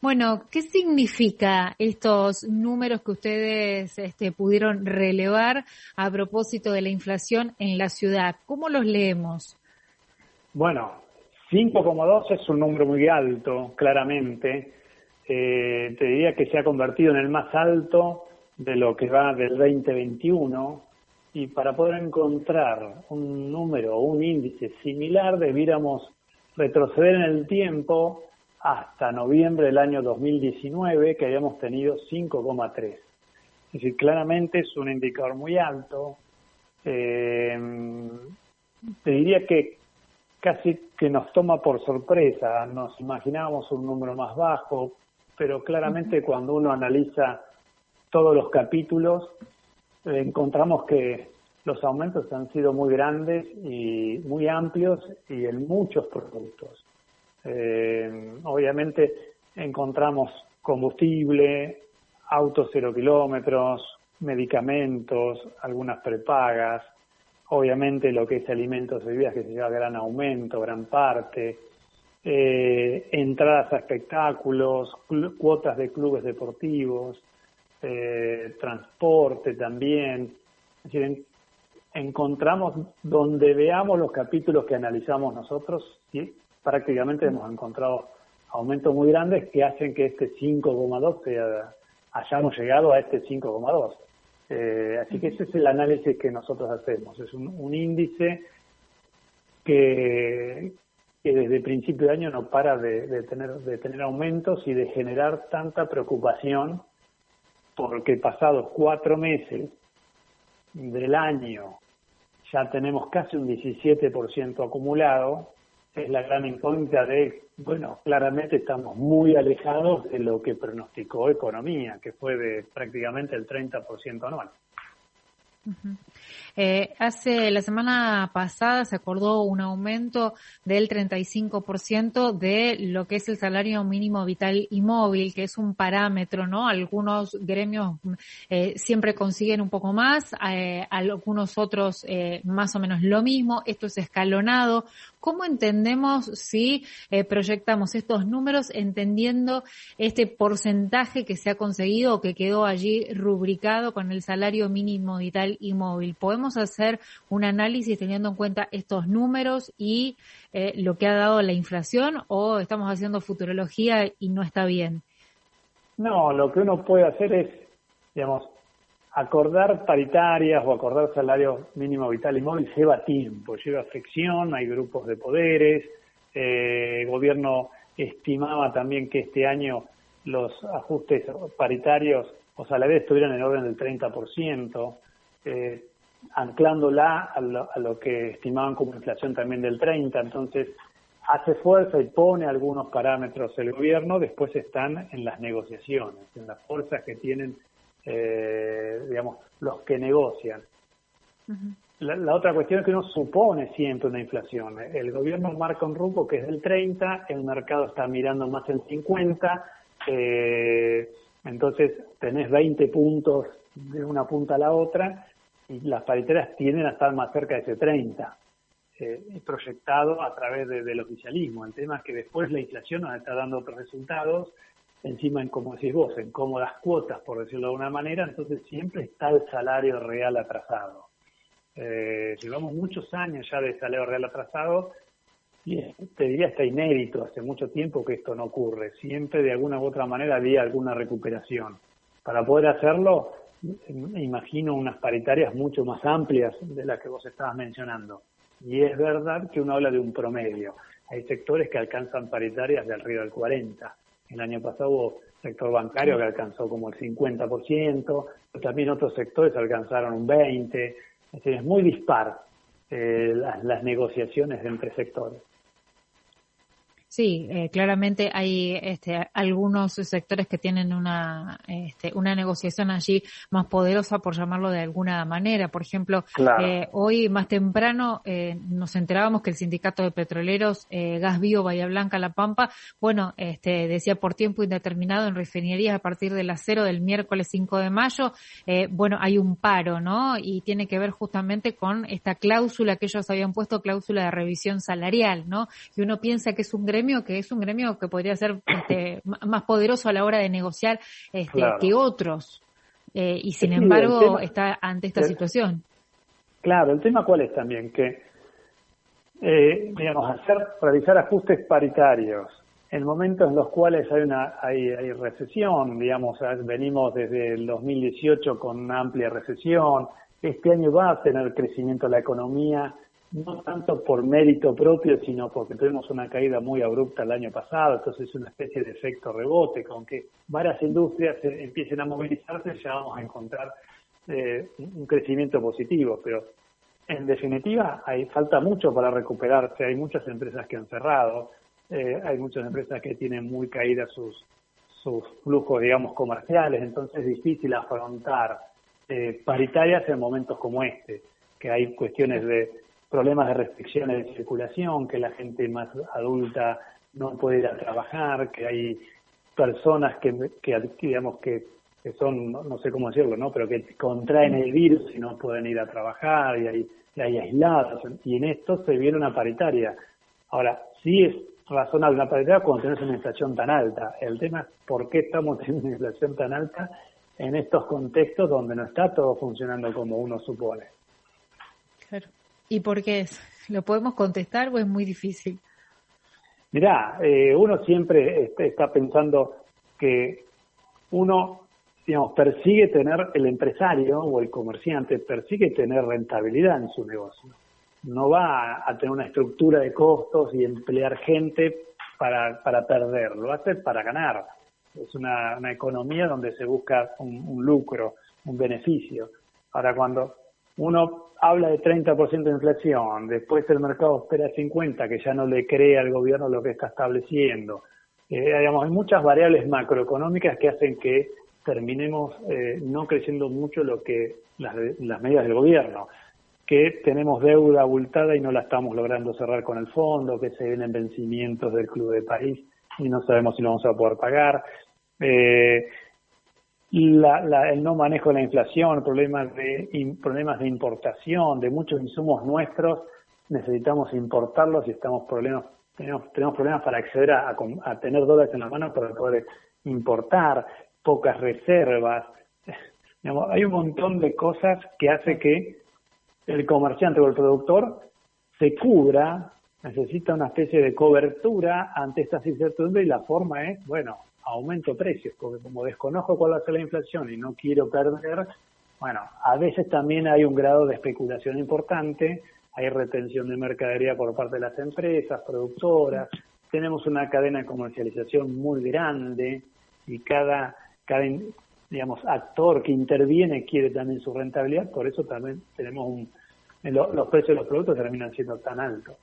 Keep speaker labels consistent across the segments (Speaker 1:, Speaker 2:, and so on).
Speaker 1: Bueno, ¿qué significa estos números que ustedes pudieron relevar a propósito de la inflación en la ciudad? ¿Cómo los leemos?
Speaker 2: Bueno, 5,2 es un número muy alto, claramente. Te diría que se ha convertido en el más alto de lo que va del 2021, y para poder encontrar un número o un índice similar debiéramos retroceder en el tiempo hasta noviembre del año 2019, que habíamos tenido 5,3. Es decir, claramente es un indicador muy alto. Te diría que casi que nos toma por sorpresa. Nos imaginábamos un número más bajo, pero claramente cuando uno analiza todos los capítulos, encontramos que los aumentos han sido muy grandes y muy amplios y en muchos productos. Obviamente encontramos combustible, autos 0 kilómetros, medicamentos, algunas prepagas, obviamente lo que es alimentos y bebidas, que se lleva gran aumento, gran parte, entradas a espectáculos, cuotas de clubes deportivos, transporte también. Es decir, encontramos, donde veamos los capítulos que analizamos nosotros, ¿sí?, prácticamente hemos encontrado aumentos muy grandes que hacen que este 5,2 hayamos llegado a este 5,2. Así que ese es el análisis que nosotros hacemos. Es un índice que desde el principio de año no para de tener aumentos y de generar tanta preocupación, porque pasados 4 meses del año ya tenemos casi un 17% acumulado. Es la gran incógnita de, bueno, claramente estamos muy alejados de lo que pronosticó Economía, que fue de prácticamente el 30% anual.
Speaker 1: Uh-huh. Hace la semana pasada se acordó un aumento del 35% de lo que es el salario mínimo vital y móvil, que es un parámetro, ¿no? Algunos gremios siempre consiguen un poco más, algunos otros más o menos lo mismo. Esto es escalonado. ¿Cómo entendemos si proyectamos estos números entendiendo este porcentaje que se ha conseguido o que quedó allí rubricado con el salario mínimo vital y móvil? ¿Podemos hacer un análisis teniendo en cuenta estos números y lo que ha dado la inflación, o estamos haciendo futurología y no está bien?
Speaker 2: No, lo que uno puede hacer es, digamos, acordar paritarias o acordar salario mínimo vital y móvil lleva tiempo, lleva fricción, hay grupos de poderes. El gobierno estimaba también que este año los ajustes paritarios o salariales estuvieran en el orden del 30%, anclándola a lo que estimaban como inflación también del 30%. Entonces hace fuerza y pone algunos parámetros el gobierno, después están en las negociaciones, en las fuerzas que tienen digamos, los que negocian. Uh-huh. La otra cuestión es que uno supone siempre una inflación. El gobierno marca un rumbo que es del 30, el mercado está mirando más el 50, entonces tenés 20 puntos de una punta a la otra y las paritarias tienden a estar más cerca de ese 30, proyectado a través del oficialismo. El tema es que después la inflación nos está dando otros resultados, encima, en, como decís vos, en cómodas cuotas, por decirlo de alguna manera, entonces siempre está el salario real atrasado. Llevamos muchos años ya de salario real atrasado y te diría está inédito, hace mucho tiempo que esto no ocurre. Siempre de alguna u otra manera había alguna recuperación. Para poder hacerlo, imagino unas paritarias mucho más amplias de las que vos estabas mencionando. Y es verdad que uno habla de un promedio. Hay sectores que alcanzan paritarias de arriba del 40%. El año pasado hubo sector bancario que alcanzó como el 50%, pero también otros sectores alcanzaron un 20%. Es decir, es muy dispar las negociaciones entre sectores.
Speaker 1: Sí, claramente hay algunos sectores que tienen una negociación allí más poderosa, por llamarlo de alguna manera. Por ejemplo, claro. Hoy más temprano nos enterábamos que el sindicato de petroleros Gas Bio Bahía Blanca La Pampa, bueno, decía por tiempo indeterminado en refinerías a partir de las 0 del miércoles 5 de mayo, bueno, hay un paro, ¿no? Y tiene que ver justamente con esta cláusula que ellos habían puesto, cláusula de revisión salarial, ¿no? Y uno piensa que es un gremio gremio que es un gremio que podría ser más poderoso a la hora de negociar
Speaker 2: Claro.
Speaker 1: que otros. Y sin
Speaker 2: Sí,
Speaker 1: embargo está ante esta situación.
Speaker 2: Claro, el tema cuál es también, que realizar ajustes paritarios en momentos en los cuales hay recesión, digamos, venimos desde el 2018 con una amplia recesión, este año va a tener crecimiento la economía, no tanto por mérito propio, sino porque tuvimos una caída muy abrupta el año pasado, entonces es una especie de efecto rebote, con que varias industrias empiecen a movilizarse, ya vamos a encontrar un crecimiento positivo, pero en definitiva falta mucho para recuperarse, hay muchas empresas que han cerrado, hay muchas empresas que tienen muy caídas sus flujos, digamos, comerciales, entonces es difícil afrontar paritarias en momentos como este, que hay cuestiones de problemas de restricciones de circulación, que la gente más adulta no puede ir a trabajar, que hay personas que digamos que son, no sé cómo decirlo, ¿no? Pero que contraen el virus y no pueden ir a trabajar y hay aislados, y en esto se viene una paritaria. Ahora, sí es razonable una paritaria cuando tenés una inflación tan alta. El tema es por qué estamos teniendo una inflación tan alta en estos contextos donde no está todo funcionando como uno supone.
Speaker 1: Claro. ¿Y por qué es? ¿Lo podemos contestar o es muy difícil?
Speaker 2: Mirá, uno siempre está pensando que uno, digamos, persigue tener, el empresario o el comerciante persigue tener rentabilidad en su negocio. No va a tener una estructura de costos y emplear gente para perder, lo hace para ganar. Es una economía donde se busca un lucro, un beneficio. Ahora, cuando uno habla de 30% de inflación, después el mercado espera 50%, que ya no le cree al gobierno lo que está estableciendo. Hay muchas variables macroeconómicas que hacen que terminemos no creciendo mucho lo que las medidas del gobierno, que tenemos deuda abultada y no la estamos logrando cerrar con el fondo, que se vienen vencimientos del Club de París y no sabemos si lo vamos a poder pagar. El no manejo de la inflación, problemas de importación, de muchos insumos nuestros, necesitamos importarlos y tenemos problemas para acceder a tener dólares en la mano para poder importar, pocas reservas. Hay un montón de cosas que hace que el comerciante o el productor se cubra, necesita una especie de cobertura ante estas incertidumbres y la forma es, aumento precios, porque como desconozco cuál va a ser la inflación y no quiero perder, a veces también hay un grado de especulación importante, hay retención de mercadería por parte de las empresas, productoras, tenemos una cadena de comercialización muy grande y cada actor que interviene quiere también su rentabilidad, por eso también tenemos los precios de los productos terminan siendo tan altos.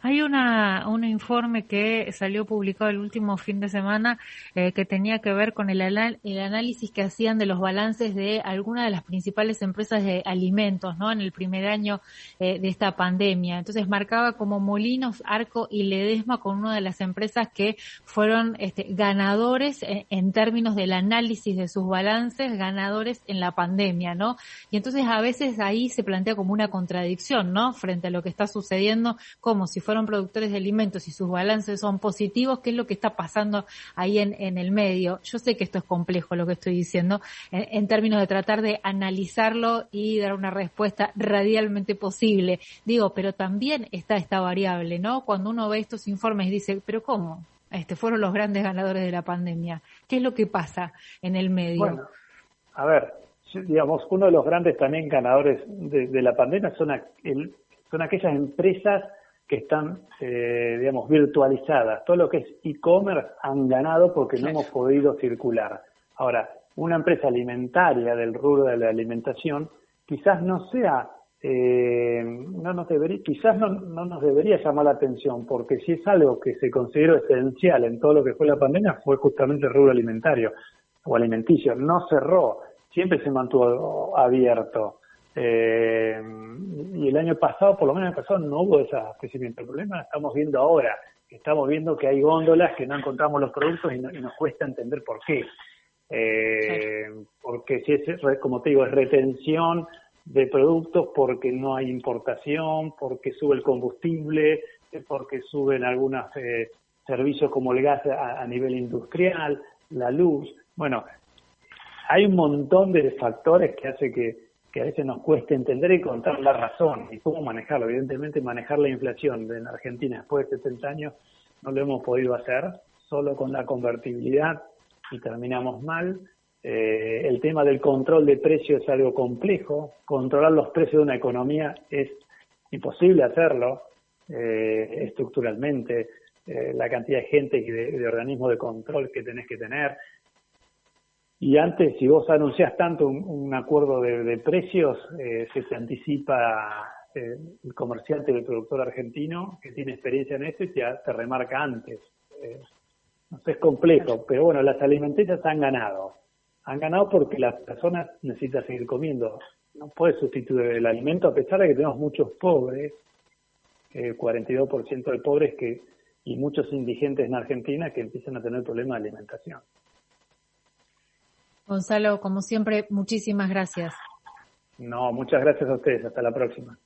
Speaker 1: Hay un informe que salió publicado el último fin de semana que tenía que ver con el análisis que hacían de los balances de algunas de las principales empresas de alimentos, ¿no? En el primer año de esta pandemia. Entonces marcaba como Molinos, Arco y Ledesma con una de las empresas que fueron ganadores en términos del análisis de sus balances, ganadores en la pandemia, ¿no? Y entonces a veces ahí se plantea como una contradicción, ¿no? Frente a lo que está sucediendo, como si fueron productores de alimentos y sus balances son positivos, ¿qué es lo que está pasando ahí en el medio? Yo sé que esto es complejo lo que estoy diciendo, en términos de tratar de analizarlo y dar una respuesta radialmente posible. Digo, pero también está esta variable, ¿no? Cuando uno ve estos informes y dice, ¿pero cómo? Fueron los grandes ganadores de la pandemia. ¿Qué es lo que pasa en el medio?
Speaker 2: Bueno, a ver, digamos, uno de los grandes también ganadores de la pandemia son aquellas empresas que están, virtualizadas. Todo lo que es e-commerce han ganado porque no hemos podido circular. Ahora, una empresa alimentaria del rubro de la alimentación quizás no sea, no nos debería llamar la atención, porque si es algo que se consideró esencial en todo lo que fue la pandemia, fue justamente el rubro alimentario o alimenticio. No cerró, siempre se mantuvo abierto. Y el año pasado, por lo menos el año pasado, no hubo desabastecimiento. El problema lo estamos viendo ahora. Estamos viendo que hay góndolas que no encontramos los productos y nos cuesta entender por qué. Porque si es, como te digo, es retención de productos porque no hay importación, porque sube el combustible, porque suben algunos servicios como el gas a nivel industrial, la luz. Bueno, hay un montón de factores que hace que a veces nos cueste entender y contar la razón y cómo manejarlo. Evidentemente, manejar la inflación en Argentina después de 70 años no lo hemos podido hacer solo con la convertibilidad y terminamos mal. El tema del control de precios es algo complejo. Controlar los precios de una economía es imposible hacerlo estructuralmente. La cantidad de gente y de organismos de control que tenés que tener. Y antes, si vos anunciás tanto un acuerdo de precios, se te anticipa el comerciante o el productor argentino que tiene experiencia en esto y te remarca antes. Es complejo, pero bueno, las alimenticias han ganado. Han ganado porque las personas necesitan seguir comiendo. No puedes sustituir el alimento a pesar de que tenemos muchos pobres, 42% de pobres y muchos indigentes en Argentina que empiezan a tener problemas de alimentación.
Speaker 1: Gonzalo, como siempre, muchísimas gracias.
Speaker 2: No, muchas gracias a ustedes. Hasta la próxima.